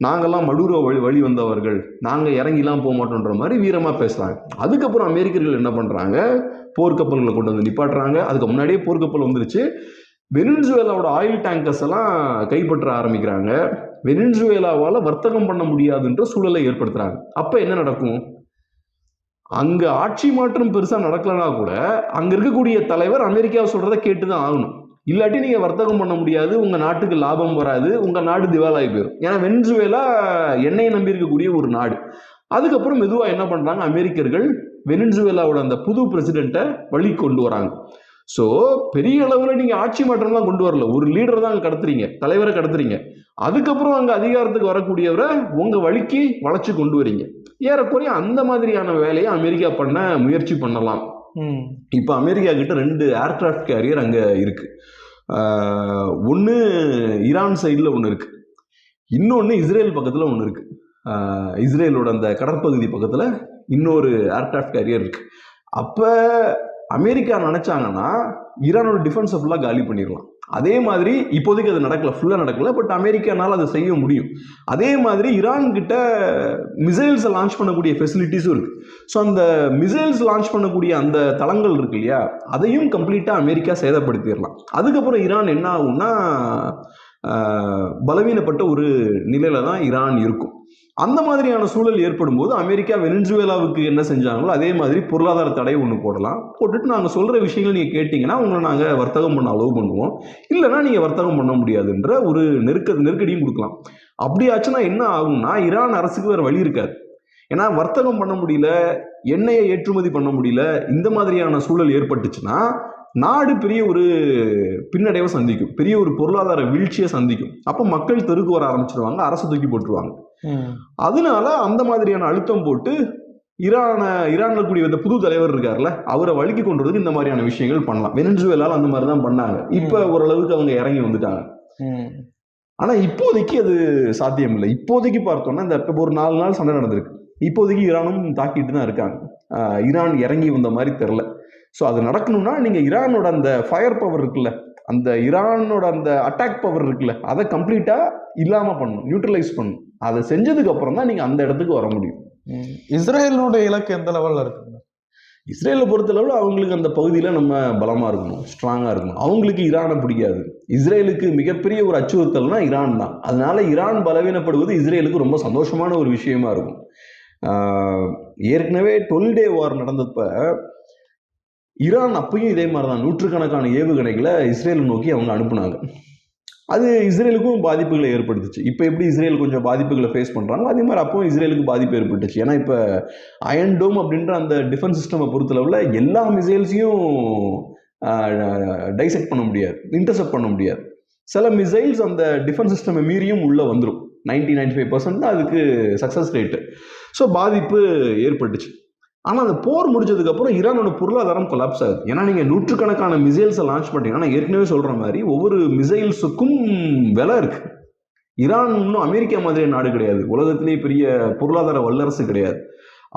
நாங்கள்லாம் மடுரோ வழி வந்தவர்கள், நாங்கள் இறங்கிலாம் போக மாட்டோன்ற மாதிரி வீரமாக பேசுகிறாங்க. அதுக்கப்புறம் அமெரிக்கர்கள் என்ன பண்ணுறாங்க, போர்க்கப்பல்களை கொண்டு வந்து நிப்பாட்டுறாங்க. அதுக்கு முன்னாடியே போர்க்கப்பல் வந்துருச்சு. வெனிசுவேலாவோட ஆயில் டேங்கர்ஸ் எல்லாம் கைப்பற்ற ஆரம்பிக்கிறாங்க. வெனிசுவேலாவால் வர்த்தகம் பண்ண முடியாதுன்ற சூழலை ஏற்படுத்துகிறாங்க. அப்போ என்ன நடக்கும், அங்கே ஆட்சி மாற்றம் பெருசாக நடக்கலனா கூட அங்கே இருக்கக்கூடிய தலைவர் அமெரிக்காவை சொல்கிறத கேட்டு தான் ஆகணும். இல்லாட்டி நீங்கள் வர்த்தகம் பண்ண முடியாது, உங்கள் நாட்டுக்கு லாபம் வராது, உங்கள் நாடு திவாலாகி போயிடும். ஏன்னா வெனிசுவேலா எண்ணெயை நம்பி இருக்கக்கூடிய ஒரு நாடு. அதுக்கப்புறம் மெதுவாக என்ன பண்ணுறாங்க, அமெரிக்கர்கள் வெனிசுவேலாவோட அந்த புது பிரசிடெண்ட்டை வழி கொண்டு வராங்க. ஸோ பெரிய அளவில் நீங்கள் ஆட்சி மாற்றம்லாம் கொண்டு வரல, ஒரு லீடரை தான் அங்கே கடத்துறீங்க, தலைவரை கடத்துறீங்க. அதுக்கப்புறம் அங்கே அதிகாரத்துக்கு வரக்கூடியவரை உங்கள் வழிக்கு வளைச்சு கொண்டு வரீங்க. ஏறக்குறைய அந்த மாதிரியான வேலையை அமெரிக்கா பண்ண முயற்சி பண்ணலாம். இப்போ அமெரிக்கா கிட்ட 2 ஏர்கிராஃப்ட் கேரியர் அங்கே இருக்குது. ஒன்று ஈரான் சைடில் ஒன்று இருக்குது, இன்னொன்று இஸ்ரேல் பக்கத்தில் ஒன்று இருக்குது. இஸ்ரேலோட அந்த கடற்பகுதி பக்கத்தில் இன்னொரு ஏர்கிராஃப்ட் கேரியர் இருக்கு. அப்போ அமெரிக்கா நினைச்சாங்கன்னா ஈரானோட டிஃபென்ஸை ஃபுல்லாக காலி பண்ணிடலாம். அதே மாதிரி இப்போதைக்கு அது நடக்கல, ஃபுல்லாக நடக்கல, பட் அமெரிக்கானால அதை செய்ய முடியும். அதே மாதிரி ஈரான் கிட்ட மிசைல்ஸை லான்ச் பண்ணக்கூடிய ஃபெசிலிட்டிஸும் இருக்கு. ஸோ அந்த மிசைல்ஸ் லான்ச் பண்ணக்கூடிய அந்த தளங்கள் இருக்கு இல்லையா, அதையும் கம்ப்ளீட்டாக அமெரிக்கா சேதப்படுத்திடலாம். அதுக்கப்புறம் ஈரான் என்ன ஆகும்னா பலவீனப்பட்ட ஒரு நிலையில தான் ஈரான் இருக்கும். அந்த மாதிரியான சூழல் ஏற்படும் போது அமெரிக்கா வெனிசுவேலாவுக்கு என்ன செஞ்சாங்களோ அதே மாதிரி பொருளாதார தடை ஒன்று போடலாம். போட்டுட்டு நாங்கள் சொல்கிற விஷயங்கள் நீங்கள் கேட்டிங்கன்னா உங்களை நாங்கள் வர்த்தகம் பண்ண அலோவ் பண்ணுவோம், இல்லைனா நீங்கள் வர்த்தகம் பண்ண முடியாதுன்ற ஒரு நெருக்கடியும் கொடுக்கலாம். அப்படி ஆச்சுன்னா என்ன ஆகும்னா ஈரான் அரசுக்கு வேறு வழி இருக்காது. ஏன்னா வர்த்தகம் பண்ண முடியல, எண்ணெயை ஏற்றுமதி பண்ண முடியல, இந்த மாதிரியான சூழல் ஏற்பட்டுச்சுன்னா நாடு பெரிய ஒரு பின்னடைவை சந்திக்கும், பெரிய ஒரு பொருளாதார வீழ்ச்சியை சந்திக்கும். அப்போ மக்கள் தெருக்கு வர ஆரம்பிச்சிருவாங்க, அரசு தூக்கி போட்டுருவாங்க. அதனால அந்த மாதிரியான அழுத்தம் போட்டு ஈரான்ல கூடிய இந்த புது தலைவர் இருக்காருல்ல, அவரை வழுக்கி கொண்டுறதுக்கு இந்த மாதிரியான விஷயங்கள் பண்ணலாம். வெனிசுவேலால அந்த மாதிரி தான் பண்ணாங்க. இப்ப ஓரளவுக்கு அவங்க இறங்கி வந்துட்டாங்க. ஆனா இப்போதைக்கு அது சாத்தியம் இல்லை. இப்போதைக்கு பார்த்தோம்னா இந்த ஒரு 4 நாள் சண்டை நடந்திருக்கு. இப்போதைக்கு ஈரானும் தாக்கிட்டு தான் இருக்காங்க. ஈரான் இறங்கி வந்த மாதிரி தெரியல. ஸோ அது நடக்கணும்னா நீங்க ஈரானோட அந்த ஃபயர் பவர் இருக்குல்ல, அந்த ஈரானோட அந்த அட்டாக் பவர் இருக்குல்ல, அதை கம்ப்ளீட்டா இல்லாம பண்ணணும், நியூட்ரலைஸ் பண்ணணும். அதை செஞ்சதுக்கு அப்புறம் தான் நீங்க அந்த இடத்துக்கு வர முடியும். இஸ்ரேலோட இலக்கு எந்த லெவல்ல இருக்குங்க? இஸ்ரேலை பொறுத்தளவு அவங்களுக்கு அந்த பகுதியில நம்ம பலமா இருக்கணும், ஸ்ட்ராங்கா இருக்கணும். அவங்களுக்கு ஈரானை பிடிக்காது. இஸ்ரேலுக்கு மிகப்பெரிய ஒரு அச்சுறுத்தல்னா ஈரான் தான். அதனால ஈரான் பலவீனப்படுவது இஸ்ரேலுக்கு ரொம்ப சந்தோஷமான ஒரு விஷயமா இருக்கும். ஏற்கனவே 12 டே வார் நடந்தப்ப ஈரான் அப்பயும் இதே மாதிரி தான் நூற்றுக்கணக்கான ஏவுகணைகளை இஸ்ரேலை நோக்கி அவங்க அனுப்புனாங்க. அது இஸ்ரேலுக்கும் பாதிப்புகளை ஏற்படுத்துச்சு. இப்போ எப்படி இஸ்ரேல் கொஞ்சம் பாதிப்புகளை ஃபேஸ் பண்ணுறாங்களோ அதே மாதிரி அப்பவும் இஸ்ரேலுக்கு பாதிப்பு ஏற்பட்டுச்சு. ஏன்னா இப்போ அயன் டோம் அப்படின்ற அந்த டிஃபென்ஸ் சிஸ்டமை பொறுத்தளவில் எல்லா மிசைல்ஸையும் டைசெக்ட் பண்ண முடியாது, இன்டர்செப்ட் பண்ண முடியாது. சில மிசைல்ஸ் அந்த டிஃபென்ஸ் சிஸ்டமை மீறியும் உள்ளே வந்துடும். 90-95% தான் அதுக்கு சக்ஸஸ் ரேட்டு. ஸோ பாதிப்பு ஏற்பட்டுச்சு. ஆனால் அந்த போர் முடிஞ்சதுக்கப்புறம் ஈரானோட பொருளாதாரம் கொலாப்ஸ் ஆகுது. ஏன்னா நீங்கள் நூற்றுக்கணக்கான மிசைல்ஸை லான்ச் பண்ணிட்டீங்கன்னா, ஏற்கனவே சொல்கிற மாதிரி ஒவ்வொரு மிசைல்ஸுக்கும் விலை இருக்கு. ஈரான் இன்னும் அமெரிக்கா மாதிரியான நாடு கிடையாது, உலகத்திலேயே பெரிய பொருளாதார வல்லரசு கிடையாது.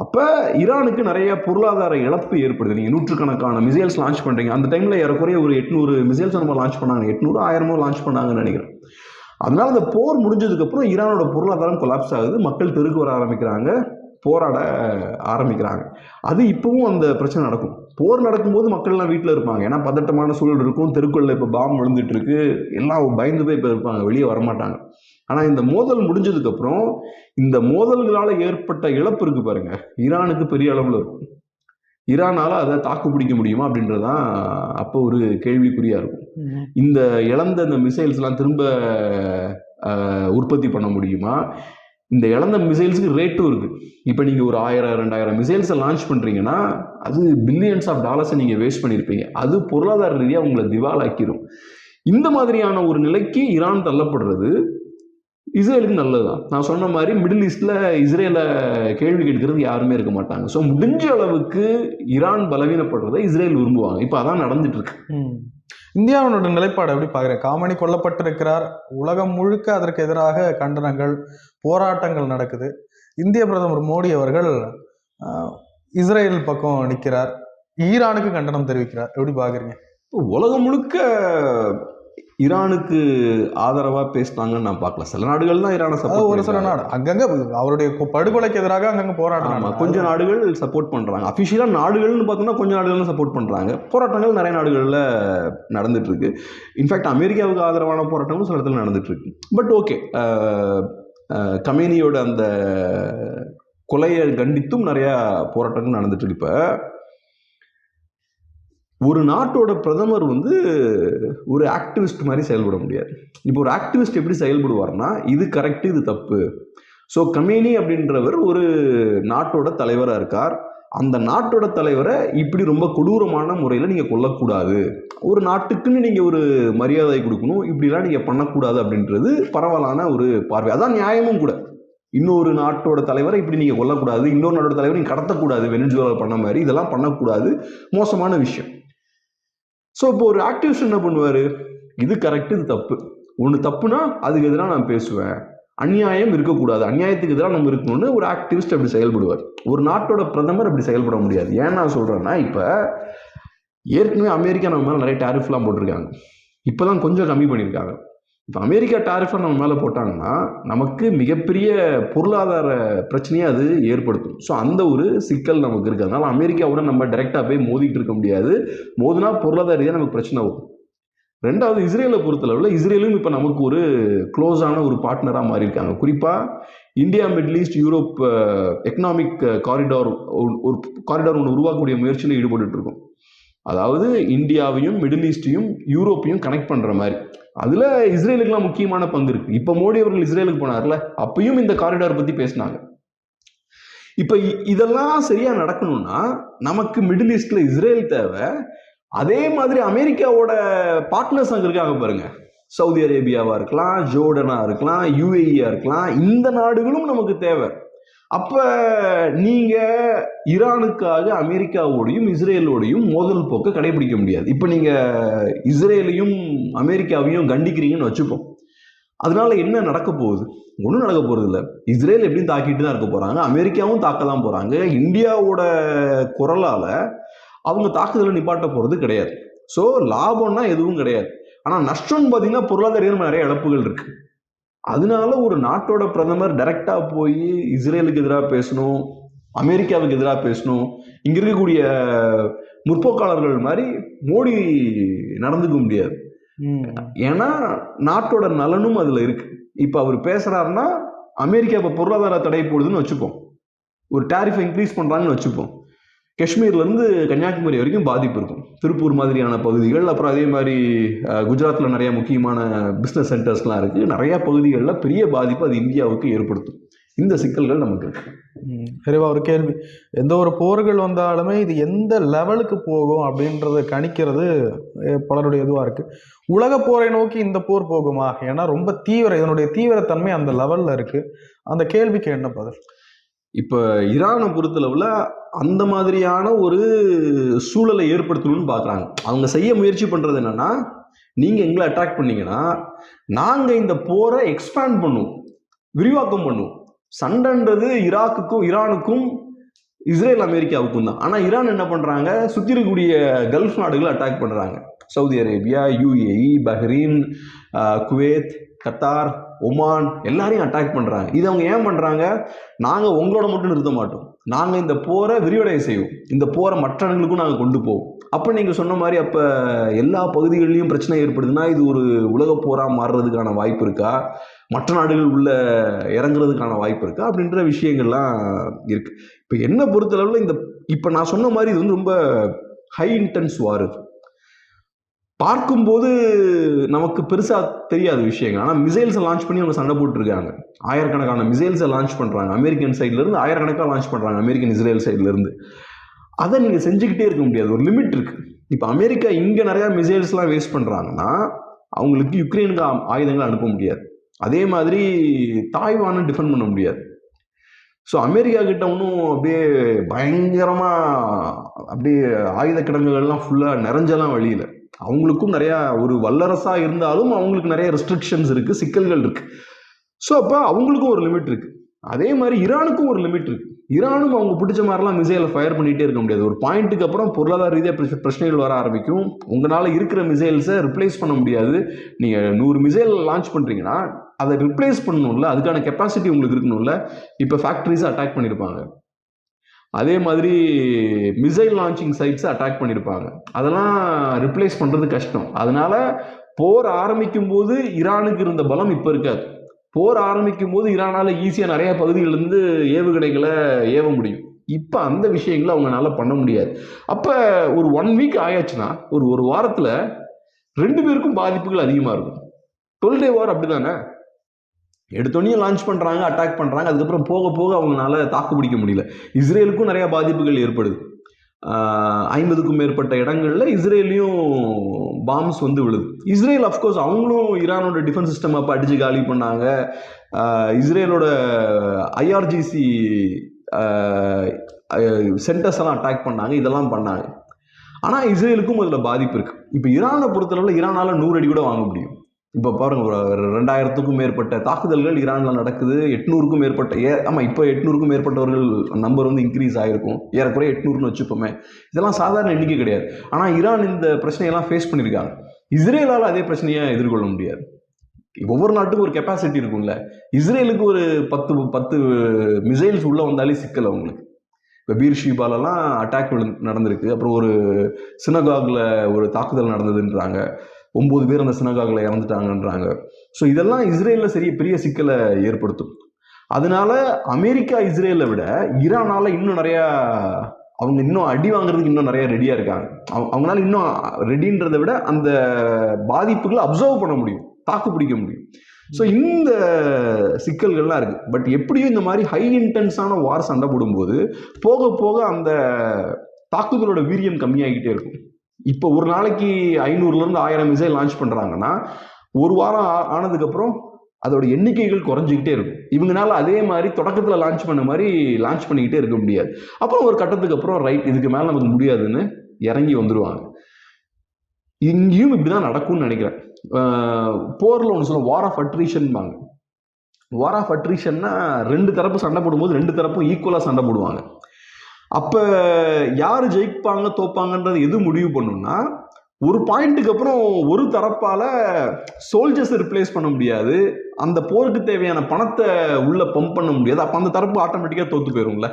அப்போ ஈரானுக்கு நிறைய பொருளாதார இழப்பு ஏற்படுது. நீங்கள் நூற்றுக்கணக்கான மிசைல்ஸ் லான்ச் பண்ணுறீங்க. அந்த டைமில் ஏறக்குறைய ஒரு 800 மிசைல்ஸ் நம்ம லான்ச் பண்ணாங்க, 800-1000 லான்ச் பண்ணாங்கன்னு நினைக்கிறேன். அதனால அந்த போர் முடிஞ்சதுக்கப்புறம் ஈரானோட பொருளாதாரம் கொலாப்ஸ் ஆகுது, மக்கள் தெருக்கு வர ஆரம்பிக்கிறாங்க, போராட ஆரம்பிக்கிறாங்க. அது இப்பவும் அந்த பிரச்சனை நடக்கும். போர் நடக்கும்போது மக்கள்லாம் வீட்டில் இருப்பாங்க, ஏன்னா பதட்டமான சூழல் இருக்கும், தெருக்குள்ள இப்போ பாம்பு விழுந்துட்டு இருக்கு, எல்லாம் பயந்து போய் இப்போ இருப்பாங்க, வெளியே வரமாட்டாங்க. ஆனால் இந்த மோதல் முடிஞ்சதுக்கப்புறம் இந்த மோதல்களால் ஏற்பட்ட இழப்பு இருக்கு பாருங்க, ஈரானுக்கு பெரிய அளவில் இருக்கும். ஈரானால அதை தாக்கு பிடிக்க முடியுமா அப்படின்றதான் அப்போ ஒரு கேள்விக்குறியா இருக்கும். இந்த இழந்த இந்த மிசைல்ஸ்லாம் திரும்ப உற்பத்தி பண்ண முடியுமா? இந்த இழந்த மிசைல்ஸுக்கு ரேட்டும் இருக்கு. இப்போ நீங்கள் ஒரு 1000-2000 மிசைல்ஸை லான்ச் பண்ணுறீங்கன்னா அது பில்லியன்ஸ் ஆஃப் டாலர்ஸை நீங்கள் வேஸ்ட் பண்ணியிருப்பீங்க. அது பொருளாதார ரீதியாக உங்களை திவாலாக்கிடும். இந்த மாதிரியான ஒரு நிலைக்கு ஈரான் தள்ளப்படுறது இஸ்ரேலுக்கு நல்லதுதான். நான் சொன்ன மாதிரி மிடில் ஈஸ்ட்ல இஸ்ரேலை கேள்வி கேட்கறது யாருமே இருக்க மாட்டாங்க. ஸோ முடிஞ்ச அளவுக்கு ஈரான் பலவீனப்படுறதை இஸ்ரேல் விரும்புவாங்க. இப்போ அதான் நடந்துட்டு இருக்கு. இந்தியாவோட நிலைப்பாடு எப்படி பார்க்குறேன்? காமணி கொல்லப்பட்டிருக்கிறார், உலகம் முழுக்க அதற்கு எதிராக கண்டனங்கள், போராட்டங்கள் நடக்குது. இந்திய பிரதமர் மோடி அவர்கள் இஸ்ரேல் பக்கம் நிற்கிறார், ஈரானுக்கு கண்டனம் தெரிவிக்கிறார். எப்படி பார்க்குறீங்க? உலகம் முழுக்க ஈரானுக்கு ஆதரவா பேசினாங்கன்னு நான் பார்க்கல. சில நாடுகள் தான் ஈரானை சப்போர்ட், ஒரு சில நாடு அங்கங்க அவருடைய படுகொலைக்கு எதிராக அங்கங்க போராட்டம், கொஞ்சம் நாடுகள் சப்போர்ட் பண்றாங்க. அபிஷியலா நாடுகள்னு பார்த்தோம்னா கொஞ்சம் நாடுகள் சப்போர்ட் பண்றாங்க. போராட்டங்கள் நிறைய நாடுகள்ல நடந்துட்டு இருக்கு. இன்ஃபேக்ட் அமெரிக்காவுக்கு ஆதரவான போராட்டங்களும் சில இடத்துல நடந்துட்டு இருக்கு. பட் ஓகே, கமேனியோட அந்த கொலையை கண்டித்தும் நிறைய போராட்டங்கள் நடந்துட்டு இருக்கு. இப்ப ஒரு நாட்டோட பிரதமர் ஒரு ஆக்டிவிஸ்ட் மாதிரி செயல்பட முடியாது. இப்போ ஒரு ஆக்டிவிஸ்ட் எப்படி செயல்படுவார்னா, இது கரெக்ட், இது தப்பு. ஸோ கமேனி அப்படின்றவர் ஒரு நாட்டோட தலைவராக இருக்கார். அந்த நாட்டோட தலைவரை இப்படி ரொம்ப கொடூரமான முறையில் நீங்கள் கொல்லக்கூடாது, ஒரு நாட்டுக்குன்னு நீங்கள் ஒரு மரியாதை கொடுக்கணும், இப்படிலாம் நீங்கள் பண்ணக்கூடாது அப்படின்றது பரவலான ஒரு பார்வை. அதான் நியாயமும் கூட. இன்னொரு நாட்டோட தலைவரை இப்படி நீங்கள் கொல்லக்கூடாது, இன்னொரு நாட்டோட தலைவரை நீங்கள் கடத்தக்கூடாது, வெனிசுவேலா பண்ண மாதிரி இதெல்லாம் பண்ணக்கூடாது, மோசமான விஷயம். ஸோ இப்போ ஒரு ஆக்டிவிஸ்ட் என்ன பண்ணுவார், இது கரெக்ட், இது தப்பு, ஒன்று தப்புனா அதுக்கு எதிராக நான் பேசுவேன், அநியாயம் இருக்கக்கூடாது, அநியாயத்துக்கு எதிராக நம்ம இருக்கணும்னு ஒரு ஆக்டிவிஸ்ட் அப்படி செயல்படுவார். ஒரு நாட்டோட பிரதமர் அப்படி செயல்பட முடியாது. ஏன் நான் சொல்றேன்னா, இப்போ ஏற்கனவே அமெரிக்கா நம்ம மேலே நிறைய டேரிஃப்லாம் போட்டிருக்காங்க. இப்போதான் கொஞ்சம் கம்மி பண்ணியிருக்காங்க. இப்போ அமெரிக்கா டேரிஃபை நம்ம மேலே போட்டாங்கன்னா நமக்கு மிகப்பெரிய பொருளாதார பிரச்சனையை அது ஏற்படுத்தும். ஸோ அந்த ஒரு சிக்கல் நமக்கு இருக்குது. அதனால அமெரிக்காவோட நம்ம டைரெக்டாக போய் மோதிட்டு இருக்க முடியாது. மோதினா பொருளாதார ரீதியாக நமக்கு பிரச்சனை வரும். ரெண்டாவது, இஸ்ரேலை பொறுத்தளவில் இஸ்ரேலும் இப்போ நமக்கு ஒரு க்ளோஸான ஒரு பார்ட்னராக மாறி இருக்காங்க. குறிப்பாக India, middle east, Europe economic corridor, ஒரு காரிடார் ஒன்று உருவாக்கக்கூடிய முயற்சியில் ஈடுபட்டு இருக்கோம். அதாவது இந்தியாவையும் மிடில் ஈஸ்டையும் யூரோப்பையும் கனெக்ட் பண்ணுற மாதிரி. அதில் இஸ்ரேலுக்குலாம் முக்கியமான பங்கு இருக்குது. இப்போ மோடி அவர்கள் இஸ்ரேலுக்கு போனார்ல, அப்பயும் இந்த காரிடார் பற்றி பேசினாங்க. இப்போ இதெல்லாம் சரியாக நடக்கணும்னா நமக்கு மிடில் ஈஸ்டில் இஸ்ரேல் தேவை. அதே மாதிரி அமெரிக்காவோட பார்ட்னர்ஸ் அங்கே இருக்காங்க பாருங்க. சவுதி அரேபியாவாக இருக்கலாம், ஜோர்டனாக இருக்கலாம், யுஏஇயாக இருக்கலாம். இந்த நாடுகளும் நமக்கு தேவை. அப்போ நீங்கள் ஈரானுக்காக அமெரிக்காவோடையும் இஸ்ரேலோடையும் மோதல் போக்கை கடைபிடிக்க முடியாது. இப்போ நீங்கள் இஸ்ரேலையும் அமெரிக்காவையும் கண்டிக்கிறீங்கன்னு வச்சுப்போம். அதனால என்ன நடக்க போகுது? ஒன்றும் நடக்க போகிறது இல்லை. இஸ்ரேல் எப்படியும் தாக்கிட்டு தான் இருக்க போகிறாங்க, அமெரிக்காவும் தாக்க தான் போகிறாங்க. இந்தியாவோட குரலால் அவங்க தாக்குதலை நிப்பாட்ட போகிறது கிடையாது. ஸோ லாபம்னா எதுவும் கிடையாது. ஆனால் நஷ்டம்னு பார்த்தீங்கன்னா பொருளாதார நிறைய இழப்புகள் இருக்குது. அதனால ஒரு நாட்டோட பிரதமர் டைரக்டா போய் இஸ்ரேலுக்கு எதிராக பேசணும், அமெரிக்காவுக்கு எதிராக பேசணும். இங்க இருக்கக்கூடிய முற்போக்காளர்கள் மாதிரி மோடி நடந்துக்க முடியாது. ஏன்னா நாட்டோட நலனும் அதுல இருக்கு. இப்ப அவர் பேசுறாருன்னா அமெரிக்கா இப்ப பொருளாதார தடை போடுதுன்னு வச்சுப்போம், ஒரு டாரிஃப் இன்க்ரீஸ் பண்றாங்கன்னு வச்சுப்போம். காஷ்மீர்ல இருந்து கன்னியாகுமரி வரைக்கும் பாதிப்பு இருக்கும். திருப்பூர் மாதிரியான பகுதிகள், அப்புறம் அதே மாதிரி குஜராத்தில் நிறைய முக்கியமான பிஸ்னஸ் சென்டர்ஸ்லாம் இருக்குது. நிறைய பகுதிகளில் பெரிய பாதிப்பு அது இந்தியாவுக்கு ஏற்படுத்தும். இந்த சிக்கல்கள் நமக்கு இருக்கு. சரிவா, ஒரு கேள்வி. எந்த ஒரு போர்கள் வந்தாலுமே இது எந்த லெவலுக்கு போகும் அப்படின்றத கணிக்கிறது பலருடைய இதுவாக இருக்கு. உலக போரை நோக்கி இந்த போர் போகுமா? ஏன்னா ரொம்ப இதனுடைய தீவிரத்தன்மை அந்த லெவலில் இருக்கு. அந்த கேள்விக்கு என்ன பதில்? இப்போ ஈரானை பொறுத்தளவில் அந்த மாதிரியான ஒரு சூழலை ஏற்படுத்தணும்னு பார்க்குறாங்க. அவங்க செய்ய முயற்சி பண்ணுறது என்னன்னா, நீங்கள் எங்களை அட்டாக் பண்ணீங்கன்னா நாங்கள் இந்த போரை எக்ஸ்பேண்ட் பண்ணுவோம், விரிவாக்கம் பண்ணுவோம். சண்டைன்றது ஈரானுக்கும் இஸ்ரேல் அமெரிக்காவுக்கும் தான். ஆனால் ஈரான் என்ன பண்ணுறாங்க, சுற்றி இருக்கக்கூடிய கல்ஃப் நாடுகளை அட்டாக் பண்ணுறாங்க. Saudi Arabia, UAE, Bahrain, Kuwait, Qatar, Oman எல்லாரையும் அட்டாக் பண்ணுறாங்க. இது அவங்க ஏன் பண்ணுறாங்க? நாங்கள் உங்களோட மட்டும் நிறுத்த மாட்டோம், நாங்கள் இந்த போரை விரிவடைய செய்வோம், இந்த போரை மற்ற இடங்களுக்கும் நாங்கள் கொண்டு போவோம். அப்போ நீங்கள் சொன்ன மாதிரி அப்போ எல்லா பகுதிகளிலையும் பிரச்சனை ஏற்படுதுன்னா இது ஒரு உலக போராக மாறுறதுக்கான வாய்ப்பு இருக்கா, மற்ற நாடுகள் உள்ள இறங்குறதுக்கான வாய்ப்பு இருக்கா அப்படின்ற விஷயங்கள்லாம் இருக்குது. இப்போ என்ன பொறுத்தளவில் இப்போ நான் சொன்ன மாதிரி இது ரொம்ப ஹை இன்டென்ஸ் வார். பார்க்கும்போது நமக்கு பெருசாக தெரியாத விஷயங்கள். ஆனால் மிசைல்ஸை லான்ச் பண்ணி அவங்க சண்டை போட்டுருக்காங்க. ஆயிரக்கணக்கான மிசைல்ஸை லான்ச் பண்ணுறாங்க அமெரிக்கன் சைட்லேருந்து, ஆயிரக்கணக்காக லான்ச் பண்ணுறாங்க அமெரிக்கன் இஸ்ரேல் சைட்லேருந்து. அதை நீங்கள் செஞ்சுக்கிட்டே இருக்க முடியாது, ஒரு லிமிட் இருக்குது. இப்போ அமெரிக்கா இங்கே நிறையா மிசைல்ஸ்லாம் வேஸ்ட் பண்ணுறாங்கன்னா அவங்களுக்கு யுக்ரைனுக்கு ஆயுதங்களை அனுப்ப முடியாது. அதே மாதிரி தாய்வானை டிஃபெண்ட் பண்ண முடியாது. ஸோ அமெரிக்கா கிட்ட ஒன்றும் அப்படியே பயங்கரமாக அப்படியே ஆயுத கிடங்குகள்லாம் ஃபுல்லாக நிறைஞ்சலாம் வழியில். அவங்களுக்கும் நிறையா ஒரு வல்லரசாக இருந்தாலும் அவங்களுக்கு நிறைய ரெஸ்ட்ரிக்ஷன்ஸ் இருக்குது, சிக்கல்கள் இருக்குது. ஸோ அப்போ அவங்களுக்கும் ஒரு லிமிட் இருக்குது. அதே மாதிரி ஈரானுக்கும் ஒரு லிமிட் இருக்குது. ஈரானும் அவங்க பிடிச்ச மாதிரிலாம் மிசைலை ஃபயர் பண்ணிகிட்டே இருக்க முடியாது. ஒரு பாயிண்ட்டுக்கு அப்புறம் பொருளாதார ரீதியாக பிரச்சனைகள் வர ஆரம்பிக்கும். உங்களால் இருக்கிற மிசைல்ஸை ரிப்ளேஸ் பண்ண முடியாது. நீங்கள் 100 மிசைல் லான்ச் பண்ணுறீங்கன்னா அதை ரிப்ளேஸ் பண்ணணும்ல, அதுக்கான கெப்பாசிட்டி உங்களுக்கு இருக்கணும்ல. இப்போ ஃபேக்ட்ரிஸை அட்டாக் பண்ணியிருப்பாங்க, அதே மாதிரி மிசைல் லான்ச்சிங் சைட்ஸை அட்டாக் பண்ணியிருப்பாங்க. அதெல்லாம் ரிப்ளேஸ் பண்ணுறது கஷ்டம். அதனால போர் ஆரம்பிக்கும் போது ஈரானுக்கு இருந்த பலம் இப்போ இருக்காது. போர் ஆரம்பிக்கும் போது ஈரானால் ஈஸியாக நிறைய பகுதிகளிலிருந்து ஏவுகணைகளை ஏவ முடியும். இப்போ அந்த விஷயங்களை அவங்களால பண்ண முடியாது. அப்போ ஒரு 1 வீக் ஆயாச்சுன்னா ஒரு வாரத்தில் 2 பேருக்கும் பாதிப்புகள் அதிகமாக இருக்கும். 12 டே வார் அப்படி தானே, எடுத்தோடனே லான்ச் பண்ணுறாங்க, அட்டாக் பண்ணுறாங்க, அதுக்கப்புறம் போக போக அவங்களால தாக்கு பிடிக்க முடியல. இஸ்ரேலுக்கும் நிறையா பாதிப்புகள் ஏற்படுது. 50க்கும் மேற்பட்ட இடங்களில் இஸ்ரேலையும் பாம்ஸ் வந்து விழுது. இஸ்ரேல் அஃப்கோர்ஸ் அவங்களும் ஈரானோட டிஃபென்ஸ் சிஸ்டம் அப்போ அடித்து காலி பண்ணாங்க. இஸ்ரேலோட ஐஆர்ஜிசி சென்டர்ஸ் எல்லாம் அட்டாக் பண்ணாங்க, இதெல்லாம் பண்ணாங்க. ஆனால் இஸ்ரேலுக்கும் அதில் பாதிப்பு இருக்குது. இப்போ ஈரானை பொறுத்தளவில் ஈரானால் 100 அடி கூட வாங்க முடியும். இப்போ பாருங்க, ஒரு 2000க்கும் மேற்பட்ட தாக்குதல்கள் ஈரானில் நடக்குது. 800க்கும் மேற்பட்ட ஆமாம், இப்போ 800க்கும் மேற்பட்டவர்கள் நம்பர் வந்து இன்க்ரீஸ் ஆகிருக்கும். ஏறக்குறைய 800ன்னு வச்சுப்போமே. இதெல்லாம் சாதாரண எண்ணிக்கை கிடையாது. ஆனால் ஈரான் இந்த பிரச்சனையெல்லாம் ஃபேஸ் பண்ணியிருக்காங்க. இஸ்ரேலால் அதே பிரச்சனையை எதிர்கொள்ள முடியாது. ஒவ்வொரு நாட்டுக்கும் ஒரு கெப்பாசிட்டி இருக்கும்ல. இஸ்ரேலுக்கு ஒரு 10 மிசைல்ஸ் உள்ள வந்தாலே சிக்கல் அவங்களுக்கு. இப்போ பீர்ஷிபாலெல்லாம் அட்டாக் நடந்திருக்கு. அப்புறம் ஒரு சினகாகில் ஒரு தாக்குதல் நடந்ததுன்றாங்க. 9 பேர் அந்த சினகாகில் இறந்துட்டாங்கன்றாங்க. ஸோ இதெல்லாம் இஸ்ரேலில் பெரிய சிக்கலை ஏற்படுத்தும். அதனால அமெரிக்கா இஸ்ரேலை விட ஈரானால இன்னும் நிறையா அவங்க இன்னும் அடி வாங்குறதுக்கு இன்னும் நிறைய ரெடியாக இருக்காங்க. அவங்களால இன்னும் ரெடின்றதை விட அந்த பாதிப்புகளை அப்சர்வ் பண்ண முடியும், தாக்கு பிடிக்க முடியும். ஸோ இந்த சிக்கல்கள்லாம் இருக்கு. பட் எப்படியும் இந்த மாதிரி ஹை இன்டென்ஸான வார் சண்டை போடும்போது போக போக அந்த தாக்குதலோட வீரியம் கம்மியாகிட்டே இருக்கும். இப்போ ஒரு நாளைக்கு 500லேருந்து 1000 மிசைல் லான்ச் பண்றாங்கன்னா ஒரு வாரம் ஆனதுக்கப்புறம் அதோட எண்ணிக்கைகள் குறைஞ்சிக்கிட்டே இருக்கும். இவங்கனால அதே மாதிரி தொடக்கத்தில் லான்ச் பண்ண மாதிரி லான்ச் பண்ணிக்கிட்டே இருக்க முடியாது. அப்புறம் ஒரு கட்டத்துக்கு அப்புறம் ரைட், இதுக்கு மேலே நமக்கு முடியாதுன்னு இறங்கி வந்துடுவாங்க. இங்கேயும் இப்படிதான் நடக்கும்னு நினைக்கிறேன். போரில் ஒன்று சொல்ல வார் ஆஃப் அட்ரிஷன்பாங்க. வார் ஆஃப் அட்ரிஷன்னா 2 தரப்பு சண்டை போடும்போது 2 தரப்பும் ஈக்குவலாக சண்டை போடுவாங்க. அப்போ யார் ஜெயிப்பாங்க தோப்பாங்கன்றது எது முடிவு பண்ணும்னா, ஒரு பாயிண்ட்டுக்கு அப்புறம் ஒரு தரப்பால் சோல்ஜர்ஸை ரிப்ளேஸ் பண்ண முடியாது, அந்த போருக்கு தேவையான பணத்தை உள்ள பம்ப் பண்ண முடியாது. அப்போ அந்த தரப்பு ஆட்டோமேட்டிக்காக தோற்று போயிரும்ல.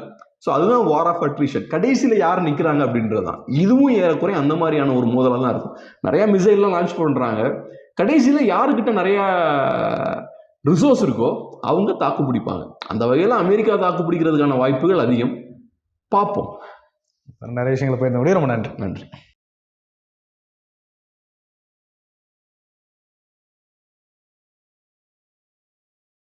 ஸோ அதுதான் வார் ஆஃப் அட்ரிஷன். கடைசியில் யார் நிற்கிறாங்க அப்படின்றதான். இதுவும் ஏறக்குறைய அந்த மாதிரியான ஒரு மோதலாக தான் இருக்கும். நிறையா மிசைல்லாம் லான்ச் பண்ணுறாங்க. கடைசியில் யாருக்கிட்ட நிறையா ரிசோர்ஸ் இருக்கோ அவங்க தாக்கு பிடிப்பாங்க. அந்த வகையில் அமெரிக்கா தாக்கு பிடிக்கிறதுக்கான வாய்ப்புகள் அதிகம். பார்ப்போம். நிறைய விஷயங்களை போயிருந்த முடியும். ரொம்ப நன்றி. நன்றி.